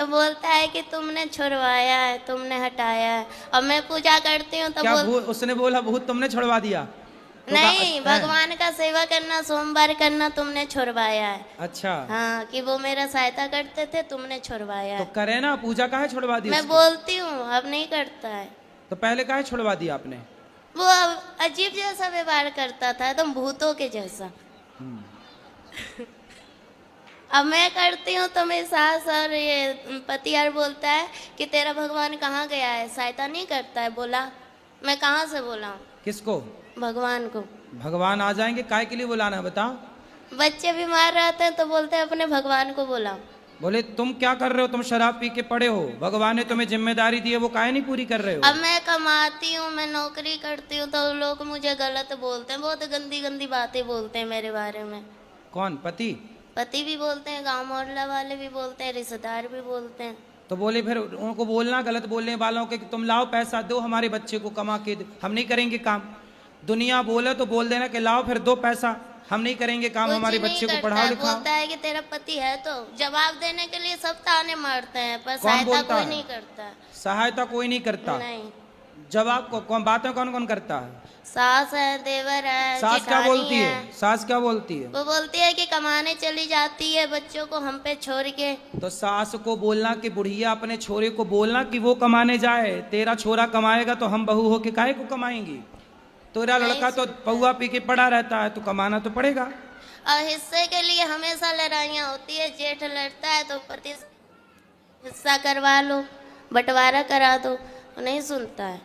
तो बोलता है कि तुमने छुड़वाया है, तुमने हटाया है। और मैं पूजा करती हूँ तो क्या उसने बोला भूत तुमने छुड़वा दिया? तो नहीं, भगवान का सेवा करना, सोमवार करना तुमने छुड़वाया है। अच्छा। हाँ, कि वो मेरा सहायता करते थे, तुमने छुड़वाया तो है। करे ना, पूजा काहे छुड़वा दी? मैं बोलती हूँ, अब नहीं करता है। तो पहले काहे छुड़वा दिया आपने? वो अजीब जैसा व्यवहार करता था, एकदम भूतों के जैसा। अब मैं करती हूँ तो मेरी सास और ये पति यार बोलता है कि तेरा भगवान कहाँ गया है, सहायता नहीं करता है। बोला, मैं कहाँ से बोला हूँ? किसको? भगवान को। भगवान आ जाएंगे, काय के लिए बुलाना है बताओ? बच्चे बीमार रहते हैं तो बोलते हैं अपने भगवान को बोला। बोले तुम क्या कर रहे हो, तुम शराब पी के पड़े हो, भगवान ने तुम्हें जिम्मेदारी दी है, वो काहे नहीं पूरी कर रहे हो? अब मैं कमाती हूँ, मैं नौकरी करती हूँ तो लोग मुझे गलत बोलते हैं, बहुत गंदी गंदी बातें बोलते हैं मेरे बारे में। कौन? पति? पति भी बोलते हैं, गांव मोहल्ला वाले भी बोलते हैं, रिश्तेदार भी बोलते हैं। तो बोले फिर उनको बोलना गलत बोलने वालों के कि तुम लाओ पैसा दो, हमारे बच्चे को कमा के दो, हम नहीं करेंगे काम। दुनिया बोले तो बोल देना कि लाओ फिर दो पैसा, हम नहीं करेंगे काम, हमारे बच्चे को पढ़ाओ लिखाओ। बोलता है कि तेरा पति है, तो जवाब देने के लिए सब ताने मारते हैं, पर कौन सहायता बोलता कोई है? नहीं करता। सहायता कोई नहीं करता? नहीं। जवाब को कौन, बातें कौन कौन करता है? सास है, देवर है, सास क्या जेठानी बोलती है? सास क्या बोलती है? वो बोलती है कि कमाने चली जाती है बच्चों को हम पे छोड़ के। तो सास को बोलना कि बुढ़िया अपने छोरे को बोलना कि वो कमाने जाए, तेरा छोरा कमाएगा तो हम बहू होके काहे को कमाएंगी? तेरा लड़का तो पौआ पी के पड़ा रहता है, तो कमाना तो पड़ेगा। और हिस्से के लिए हमेशा लड़ाइयाँ होती है, जेठ लड़ता है तो पति हिस्सा करवा लो, बंटवारा करा दो, नहीं सुनता है।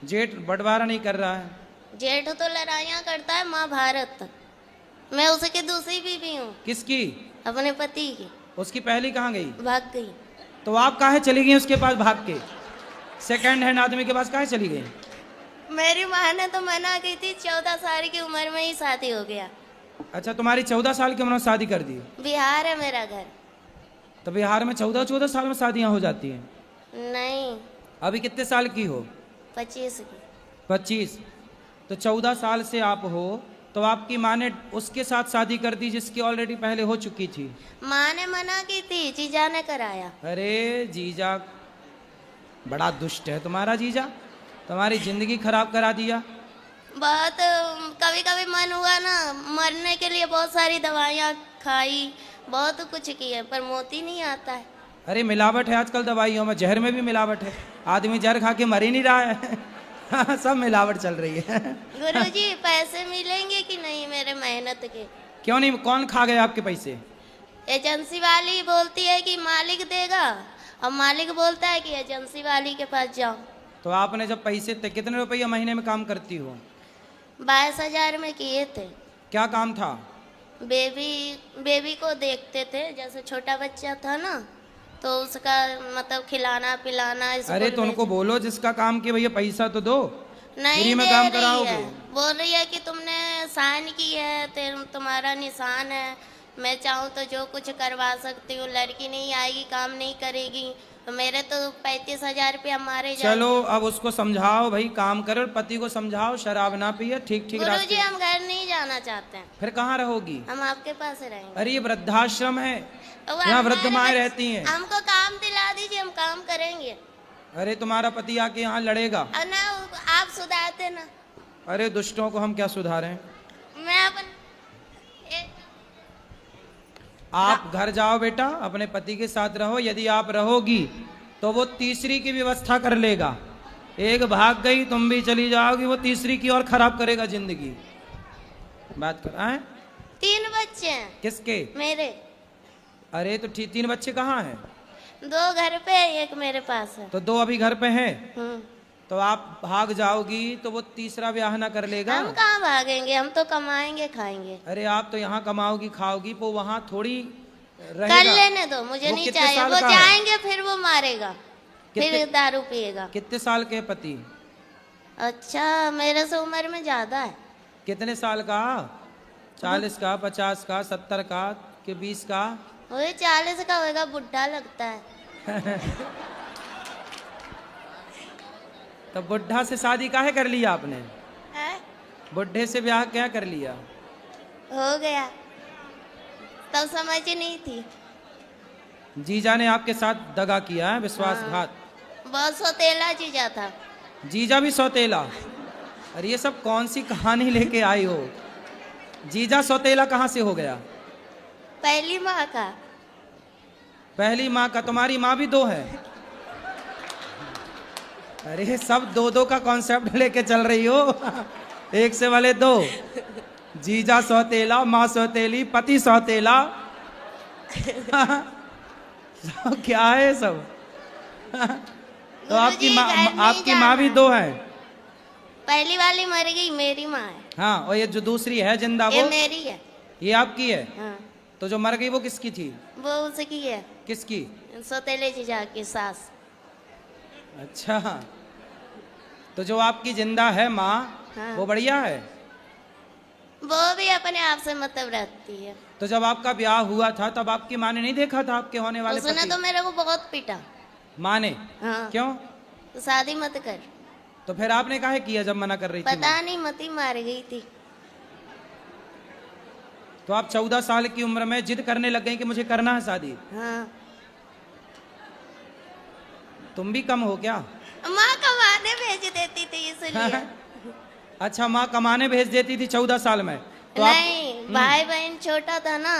जेठ बंटवारा नहीं कर रहा है? जेठ तो लड़ाइयाँ करता है महाभारत। मैं उसकी दूसरी बीवी हूँ। किसकी? अपने पति की। उसकी पहली कहाँ गई? भाग गई। तो आप काहे चली गई उसके पास भाग के? सेकंड हैंड आदमी के पास काहे चली गई? मेरी माँ ने तो मना की थी, 14 साल की उम्र में ही शादी हो गया। अच्छा, तुम्हारी 14 साल की उम्र में शादी कर दी? बिहार है मेरा घर। तो बिहार में 14 साल में शादियां हो जाती हैं? नहीं। अभी कितने साल की हो? 25 की। 25? तो 14 साल से आप हो, तो आपकी माँ ने उसके साथ शादी कर दी जिसकी ऑलरेडी पहले हो चुकी थी? माँ ने मना की थी, जीजा ने कराया। अरे जीजा बड़ा दुष्ट है तुम्हारा जीजा, तुम्हारी जिंदगी खराब करा दिया। बहुत कभी कभी मन हुआ ना मरने के लिए, बहुत सारी दवाइयाँ खाई, बहुत कुछ किए, पर मोती नहीं आता है। अरे मिलावट है आजकल दवाइयों में, जहर में भी मिलावट है, आदमी जहर खा के मर ही नहीं रहा है। सब मिलावट चल रही है। गुरुजी पैसे मिलेंगे कि नहीं मेरे मेहनत के? क्यों नहीं? कौन खा गया आपके पैसे? एजेंसी वाली बोलती है कि मालिक देगा, और मालिक बोलता है कि एजेंसी वाली के पास जाओ। तो आपने जब पैसे कितने रुपये महीने में काम करती हो? 22,000 में किए थे। क्या काम था? बेबी को देखते थे, जैसे छोटा बच्चा था ना, तो उसका मतलब खिलाना पिलाना। अरे तो उनको बोलो जिसका काम किया भैया पैसा तो दो, नहीं फ्री में दे काम रही कराओगे। है। बोल रही है कि तुमने साइन की है, तुम्हारा निशान है, मैं चाहूँ तो जो कुछ करवा सकती हूँ, लड़की नहीं आएगी काम नहीं करेगी। तो मेरे तो 35,000 रुपया मारे जाए। चलो अब उसको समझाओ भाई, काम करो, पति को समझाओ शराब ना पिए, ठीक ठीक गुरुजी रास्ते। हम घर नहीं जाना चाहते हैं। फिर कहाँ रहोगी? हम आपके पास रहेंगे। अरे ये वृद्धाश्रम है, तो यहाँ वृद्ध माएँ रहती हैं। हमको काम दिला दीजिए, हम काम करेंगे। अरे तुम्हारा पति आके यहाँ लड़ेगा। और ना आप सुधारते ना। अरे दुष्टों को हम क्या सुधारें? मैं अपन आप घर जाओ बेटा, अपने पति के साथ रहो, यदि आप रहोगी तो वो तीसरी की व्यवस्था कर लेगा। एक भाग गई, तुम भी चली जाओगी, वो तीसरी की और खराब करेगा जिंदगी। बात कर आए? 3 बच्चे हैं। किसके? मेरे। अरे तो 3 बच्चे कहाँ हैं? 2 घर पे है, 1 मेरे पास है। तो 2 अभी घर पे हैं। तो आप भाग जाओगी तो वो तीसरा ब्याह ना कर लेगा? हम कहाँ भागेंगे, हम तो कमाएंगे खाएंगे। अरे आप तो यहाँ कमाओगी खाओगी, वो वहाँ थोड़ी रहेगा। कर लेने दो, मुझे नहीं चाहिए। वो जाएंगे फिर वो मारेगा, फिर दारू पिएगा। कितने साल के पति? अच्छा मेरे से उम्र में ज्यादा है। कितने साल का? 40 का, 50 का, 70 का, कि 20 का? वही 40 का होगा, बुढ़ा लगता है। तो बुढ़ा से शादी काहे कर लिया आपने? है? बुढ़े से ब्याह क्या कर लिया? हो गया, तब समझ नहीं थी। जीजा ने आपके साथ दगा किया है, विश्वासघात। बहुत सौतेला जीजा था। जीजा भी सौतेला? अरे ये सब कौन सी कहानी लेके आई हो? जीजा सौतेला कहाँ से हो गया? पहली माँ का। पहली माँ का? तुम्हारी माँ भी दो है? अरे सब दो दो का कॉन्सेप्ट लेके चल रही हो। एक से वाले दो। जीजा सौतेला, माँ सौतेली, पति सौतेला। सब क्या है सब? तो आपकी माँ भी दो है? पहली वाली मर गई, मेरी माँ है। हाँ, और ये जो दूसरी है जिंदा, ये वो मेरी है। ये आपकी है? हाँ। तो जो मर गई वो किसकी थी? वो उसकी है। किसकी? सौतेले जीजा की सास। अच्छा, तो जो आपकी जिंदा है माँ, हाँ। वो बढ़िया है? वो भी अपने आप से मतलब रखती है। तो जब आपका ब्याह हुआ था तब आपकी माँ ने नहीं देखा था आपके होने वाले उसने पति? तो मेरे को बहुत पीटा। माँ ने? हाँ। क्यों? तो शादी मत कर। तो फिर आपने काहे किया जब मना कर रही थी पता माँ? नहीं, मती मार गई थी। तो आप 14 साल की उम्र में जिद करने लग गई कि मुझे करना है शादी? हाँ। तुम भी कम हो क्या? माँ कमाने भेज देती थी इसलिए। अच्छा, माँ कमाने भेज देती थी 14 साल में? तो नहीं, भाई बहन छोटा था ना,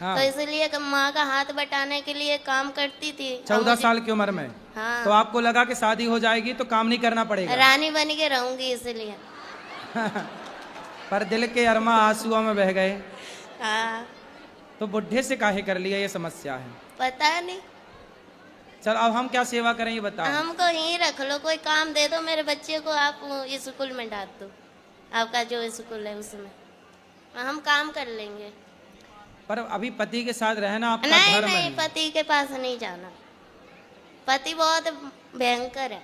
हाँ। तो इसलिए माँ का हाथ बटाने के लिए काम करती थी। 14 साल की उम्र में? हाँ। तो आपको लगा कि शादी हो जाएगी तो काम नहीं करना पड़ेगा? रानी बन के रहूंगी इसलिए। पर दिल के अरमा आंसुओं में बह गए। हाँ। तो बुढ़े से काहे कर लिया, ये समस्या है। पता नहीं। चल अब हम क्या सेवा करें ये बताओ। हमको यहीं रख लो, कोई काम दे दो मेरे बच्चे को, आप स्कूल में डाल दो, आपका जो स्कूल है उसमें हम काम कर लेंगे। पर अभी पति के साथ रहना आपका नहीं धर्म नहीं, है। पति के पास नहीं जाना, पति बहुत भयंकर है।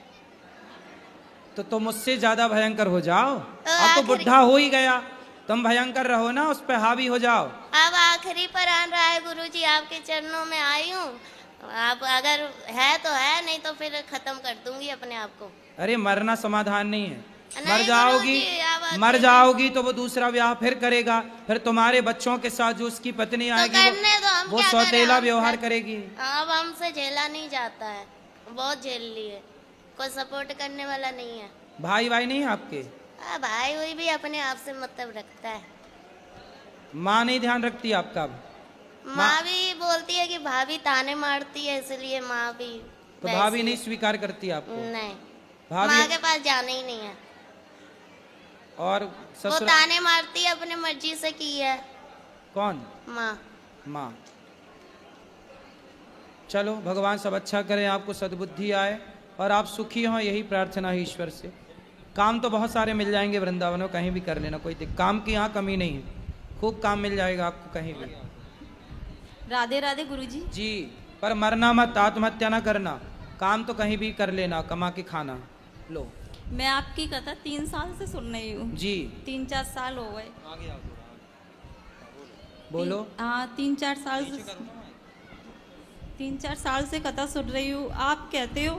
तो तुम मुझसे ज्यादा भयंकर हो जाओ। तो अब तो आखिरी- बुढ़ा हो ही गया, तुम भयंकर रहो ना, उस पे हावी हो जाओ। अब आखिरी पर आन रहा है गुरुजी, आपके चरणों में आई हूँ। आप अगर है तो है, नहीं तो फिर खत्म कर दूंगी अपने आप को। अरे मरना समाधान नहीं है। नहीं मर जाओगी, गुरुजी, आप मर अकेले- जाओगी तो वो दूसरा ब्याह फिर करेगा, फिर तुम्हारे बच्चों के साथ जो उसकी पत्नी तो आएगी करने दो, हम वो क्या सौतेला करें? व्यवहार करेगी। अब हमसे झेला नहीं जाता है, बहुत झेल लिए, कोई सपोर्ट करने वाला नहीं है। भाई भाई नहीं है आपके? भाई हुई भी अपने आप से मतलब रखता है। माँ नहीं ध्यान रखती आपका? माँ भी बोलती है कि भाभी ताने मारती है, इसलिए माँ भी तो वैसी भाभी है। नहीं स्वीकार करती आपको? नहीं, भाभी माँ के पास जाना ही नहीं है। और वो ससुर? ताने मारती है, अपने मर्जी से की है। कौन? माँ। माँ। चलो भगवान सब अच्छा करें, आपको सद्बुद्धि आए और आप सुखी हों, यही प्रार्थना है ईश्वर से। काम तो बहुत सारे मिल जाएंगे वृंदावन में, कहीं भी कर लेना, कोई काम की यहाँ कमी नहीं है, खूब काम मिल जाएगा आपको कहीं भी। राधे राधे गुरुजी। जी, पर मरना मत, आत्महत्या ना करना, काम तो कहीं भी कर लेना, कमा के खाना। लो मैं आपकी कथा 3 साल से सुन रही हूँ जी। 3-4 साल हो गए। बोलो। हाँ 3-4 साल से 3-4 साल से कथा सुन रही हूँ। आप कहते हो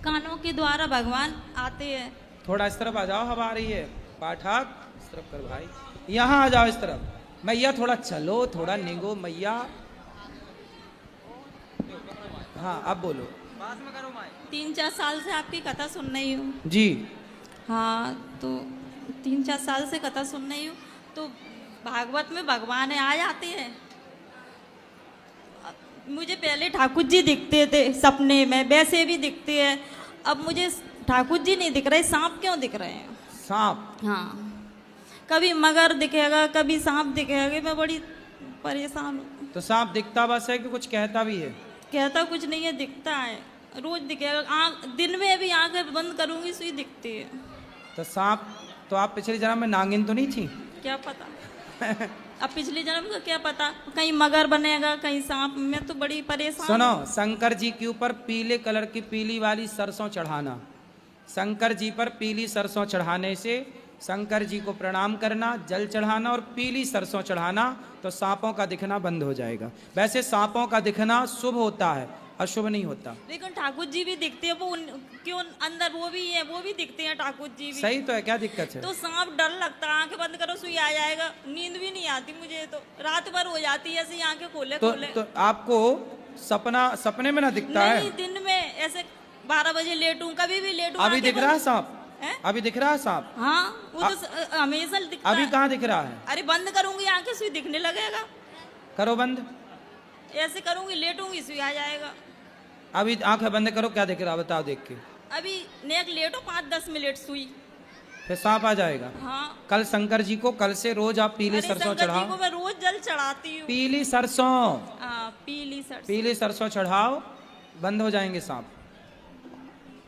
कानों के द्वारा भगवान आते हैं। थोड़ा इस तरफ आ जाओ, हवा आ रही है। पाठक इस तरफ कर भाई, यहाँ आ जाओ इस तरफ। मैया थोड़ा चलो, थोड़ा निगो मैया। हाँ अब बोलो। 3-4 साल से आपकी कथा सुन रही हूँ जी। हाँ, तो 3-4 साल से कथा सुन रही हूँ, तो भागवत में भगवान आ जाते हैं। मुझे पहले ठाकुर जी दिखते थे सपने में, वैसे भी दिखते हैं। अब मुझे ठाकुर जी नहीं दिख रहे, सांप क्यों दिख रहे हैं? सांप? हाँ, कभी मगर दिखेगा, कभी सांप दिखेगा। मैं बड़ी परेशान हूँ। तो सांप दिखता बस है कि कुछ कहता भी है? कहता कुछ नहीं है, दिखता है, रोज दिखेगा। आँख दिन में भी आंखें बंद करूंगी सुई दिखती है। तो सांप, तो आप पिछले जन्म में नागिन तो नहीं थी? क्या पता। अब पिछले जन्म का क्या पता, कहीं मगर बनेगा कहीं सांप। मैं तो बड़ी परेशान। सुनो, शंकर जी के ऊपर पीले कलर की पीली वाली सरसों चढ़ाना, शंकर जी पर पीली सरसों चढ़ाने से शंकर जी को प्रणाम करना, जल चढ़ाना और पीली सरसों चढ़ाना, तो सांपों का दिखना बंद हो जाएगा। वैसे सांपों का दिखना शुभ होता है, अशुभ नहीं होता। लेकिन ठाकुर जी भी दिखते हैं, वो क्यों अंदर वो भी है, वो भी दिखते हैं ठाकुर जी भी। सही तो है, क्या दिक्कत है? तो सांप डर लगता है, आंखें बंद करो सुई आ जाएगा। नींद भी नहीं आती मुझे, तो रात भर हो जाती है ऐसे ही आंखें खोले खोले। तो आपको सपने में ना दिखता है? नहीं, दिन में ऐसे 12 बजे लेट हूँ, कभी भी लेट हूँ। अभी दिख रहा है सांप? हैं? अभी दिख रहा है सांप? हाँ, वो तो हमेशा दिखता अभी है। कहाँ दिख रहा है? अरे बंद करूंगी आंखें, सुई दिखने लगेगा। करो बंद। ऐसे करूंगी, लेटूंगी, सुई आ जाएगा। अभी आंखें बंद करो, क्या दिख रहा है बताओ देख के। अभी नेक लेटो 5-10 मिनट, सुई। फिर सांप आ जाएगा। हाँ। कल शंकर जी को कल से रोज आप पीली अरे सरसों शंकर जी चढ़ाओ। को मैं रोज जल चढ़ाती हूँ। पीली सरसों, पीली सरसों। पीली सरसों चढ़ाओ, बंद हो जाएंगे सांप।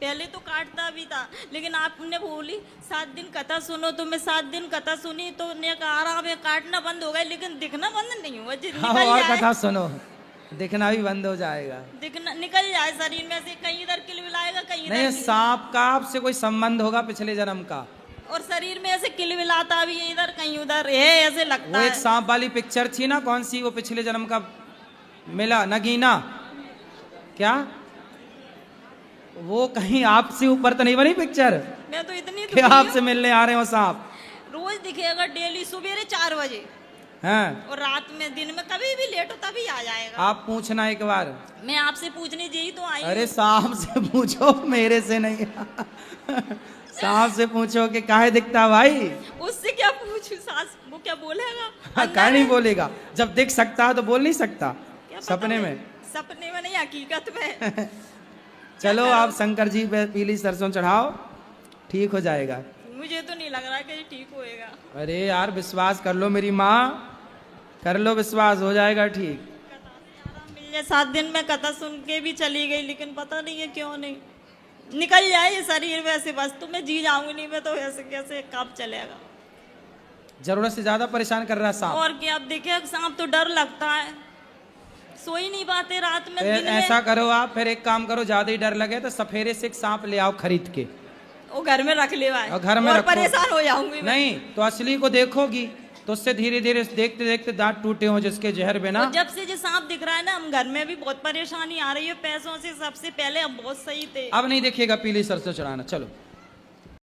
पहले तो काटता भी था, लेकिन आपने बोली 7 दिन कथा सुनो, तो मैं 7 दिन कथा सुनी तो ने कहा आराम है, काटना बंद हो गया, लेकिन दिखना बंद नहीं हुआ। हाँ, निकल और जाए, कथा सुनो, दिखना भी बंद हो जाएगा। दिखना निकल जाए शरीर में से, कहीं इधर किलबिलाएगा, कहीं नहीं, इधर सांप का आपसे कोई संबंध होगा पिछले जन्म का। और शरीर में ऐसे किलबिलाता भी है, इधर कहीं उधर है, ऐसे लगता वो एक है। सांप वाली पिक्चर थी ना, कौन सी, वो पिछले जन्म का मिला, नगीना क्या, वो कहीं आपसे ऊपर तो नहीं बनी पिक्चर? मैं तो इतनी क्या आपसे मिलने आ रहे हो सांप? रोज दिखेगा, डेली सवेरे 4 बजे, हैं? और रात में, दिन में कभी भी लेट हो तभी आ जाएगा। आप पूछना एक बार। मैं आपसे पूछने यही तो आई अरे हूँ। सांप से पूछो, मेरे से नहीं। सांप से पूछो कि काहे दिखता है भाई? उससे क्या पूछूं, सास वो क्या बोलेगा? अंदर काहे नहीं है। बोलेगा? जब दिख सकता है तो बोल नहीं सकता? क्या पता सपने मैं- में। सपने में नहीं, हकीकत में। चलो आप शंकर जी पे पीली सरसों चढ़ाओ, ठीक हो जाएगा। मुझे तो नहीं लग रहा कि ये ठीक होएगा। अरे यार विश्वास कर लो मेरी माँ, कर लो विश्वास, हो जाएगा ठीक। आराम मिल जाए। 7 दिन में कथा सुन के भी चली गई, लेकिन पता नहीं है क्यों नहीं निकल जाए ये शरीर वैसे, बस तो मैं जी जाऊंगी, नहीं मैं तो ऐसे कैसे कब चलेगा। जरूरत से ज्यादा परेशान कर रहा है सांप। और क्या, अब देखिए सांप तो डर लगता है, सो ही नहीं पाते रात में, फिर दिन में। ऐसा करो आप, फिर एक काम करो, ज्यादा ही डर लगे तो सफेरे से एक सांप ले आओ खरीद के, वो घर में रख ले भाई, और घर में और रखो। परेशान हो जाऊंगी मैं। नहीं तो असली को देखोगी तो उससे धीरे धीरे देखते देखते दांत टूटे हो जिसके जहर बिना। और जब से जो सांप दिख रहा है ना, हम घर में भी बहुत परेशानी आ रही है पैसों से। सबसे पहले हम बहुत सही थे। अब नहीं देखिएगा, पीली सरसों चढ़ाना, चलो।